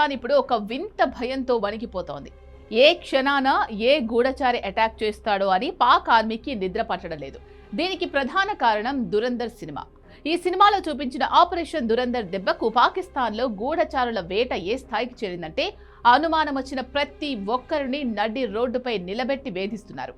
పాకిస్తాన్ ఇప్పుడు ఒక వింత భయంతో వణికిపోతోంది. ఏ క్షణాన ఏ గూఢచారి అటాక్ చేస్తాడో అని పాక్ ఆర్మీకి నిద్ర పట్టడం లేదు. దీనికి ప్రధాన కారణం దురంధర్ సినిమా. ఈ సినిమాలో చూపించిన ఆపరేషన్ దురంధర్ దెబ్బకు పాకిస్తాన్లో గూఢచారుల వేట ఏ స్థాయికి చేరిందంటే అనుమానం వచ్చిన ప్రతి ఒక్కరిని నడి రోడ్డుపై నిలబెట్టి వేధిస్తున్నారు.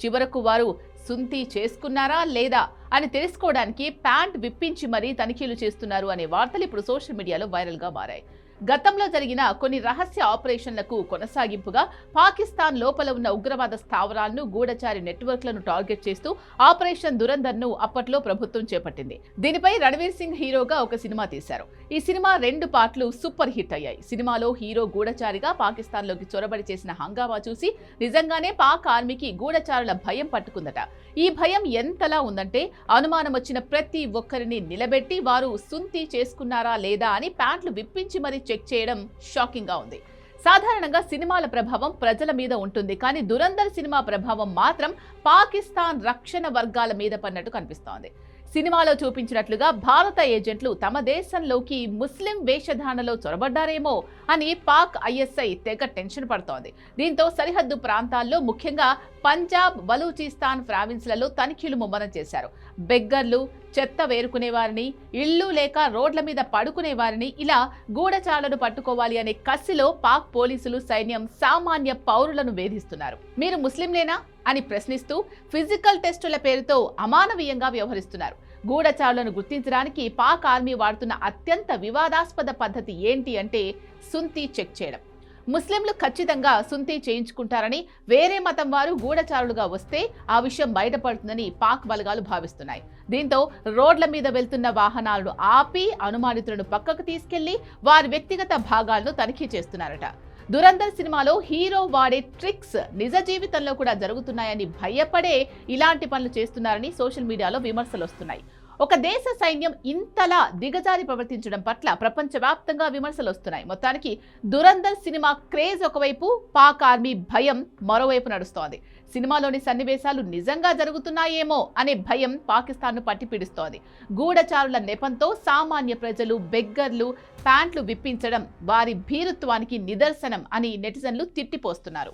చివరకు వారు సుంతి చేసుకున్నారా లేదా అని తెలుసుకోవడానికి ప్యాంట్ విప్పించి మరీ తనిఖీలు చేస్తున్నారు అనే వార్తలు ఇప్పుడు సోషల్ మీడియాలో వైరల్గా మారాయి. గతంలో జరిగిన కొన్ని రహస్య ఆపరేషన్లకు కొనసాగింపుగా పాకిస్తాన్ లోపల ఉన్న ఉగ్రవాద స్థావరాలను, గూఢచారి నెట్వర్క్లను టార్గెట్ చేస్తూ ఆపరేషన్ దురంధర్ను అప్పట్లో ప్రభుత్వం చేపట్టింది. దీనిపై రణవీర్ సింగ్ హీరోగా ఒక సినిమా తీశారు. ఈ సినిమా 2 పార్ట్లు సూపర్ హిట్ అయ్యాయి. సినిమాలో హీరో గూఢచారిగా పాకిస్తాన్లోకి చొరబడి చేసిన హంగామా చూసి నిజంగానే పాక్ ఆర్మీకి గూఢచారుల భయం పట్టుకుందట. ఈ భయం ఎంతలా ఉందంటే అనుమానం వచ్చిన ప్రతి ఒక్కరిని నిలబెట్టి వారు సుంతి చేసుకున్నారా లేదా అని ప్యాంట్లు విప్పించి మరీ చెక్ చేయడం షాకింగ్ గా ఉంది. సాధారణంగా సినిమాల ప్రభావం ప్రజల మీద ఉంటుంది, కానీ దురంధర్ సినిమా ప్రభావం మాత్రం పాకిస్తాన్ రక్షణ వర్గాల మీద పడినట్టు కనిపిస్తోంది. సినిమాలో చూపించినట్లుగా భారత ఏజెంట్లు తమ దేశంలోకి ముస్లిం వేషధారణలో చొరబడ్డారేమో అని పాక్ ఐఎస్ఐ తెగ టెన్షన్ పడుతోంది. దీంతో సరిహద్దు ప్రాంతాల్లో ముఖ్యంగా పంజాబ్, బలూచిస్తాన్ ప్రావిన్స్లలో తనిఖీలు ముమ్మరం చేశారు. బెగ్గర్లు, చెత్త వేరుకునే వారిని, ఇళ్లు లేక రోడ్ల మీద పడుకునే వారిని, ఇలా గూఢచారులను పట్టుకోవాలి అనే కసిలో పాక్ పోలీసులు, సైన్యం సామాన్య పౌరులను వేధిస్తున్నారు. మీరు ముస్లింలేనా అని ప్రశ్నిస్తూ ఫిజికల్ టెస్టుల పేరుతో అమానవీయంగా వ్యవహరిస్తున్నారు. గూఢచారులను గుర్తించడానికి పాక్ ఆర్మీ వాడుతున్న అత్యంత వివాదాస్పద పద్ధతి ఏంటి అంటే సుంతి చెక్ చేయడం. ముస్లింలు ఖచ్చితంగా సుంతి చేయించుకుంటారని, వేరే మతం వారు గూఢచారులుగా వస్తే ఆ విషయం బయటపడుతుందని పాక్ బలగాలు భావిస్తున్నాయి. దీంతో రోడ్ల మీద వెళ్తున్న వాహనాలను ఆపి అనుమానితులను పక్కకు తీసుకెళ్లి వారి వ్యక్తిగత భాగాలను తనిఖీ చేస్తున్నారట. దురంధర్ సినిమాలో హీరో వాడే ట్రిక్స్ నిజ జీవితంలో కూడా జరుగుతున్నాయని భయపడే ఇలాంటి పనులు చేస్తున్నారని సోషల్ మీడియాలో విమర్శలు వస్తున్నాయి. ఒక దేశ సైన్యం ఇంతలా దిగజారి ప్రవర్తించడం పట్ల ప్రపంచవ్యాప్తంగా విమర్శలు వస్తున్నాయి. మొత్తానికి దురంధర్ సినిమా క్రేజ్ ఒకవైపు, పాక్ ఆర్మీ భయం మరోవైపు నడుస్తోంది. సినిమాలోని సన్నివేశాలు నిజంగా జరుగుతున్నాయేమో అనే భయం పాకిస్తాన్ను పట్టిపీడిస్తోంది. గూఢచారుల నెపంతో సామాన్య ప్రజలు, బెగ్గర్లు ప్యాంట్లు విప్పించడం వారి భీరుత్వానికి నిదర్శనం అని నెటిజన్లు తిట్టిపోస్తున్నారు.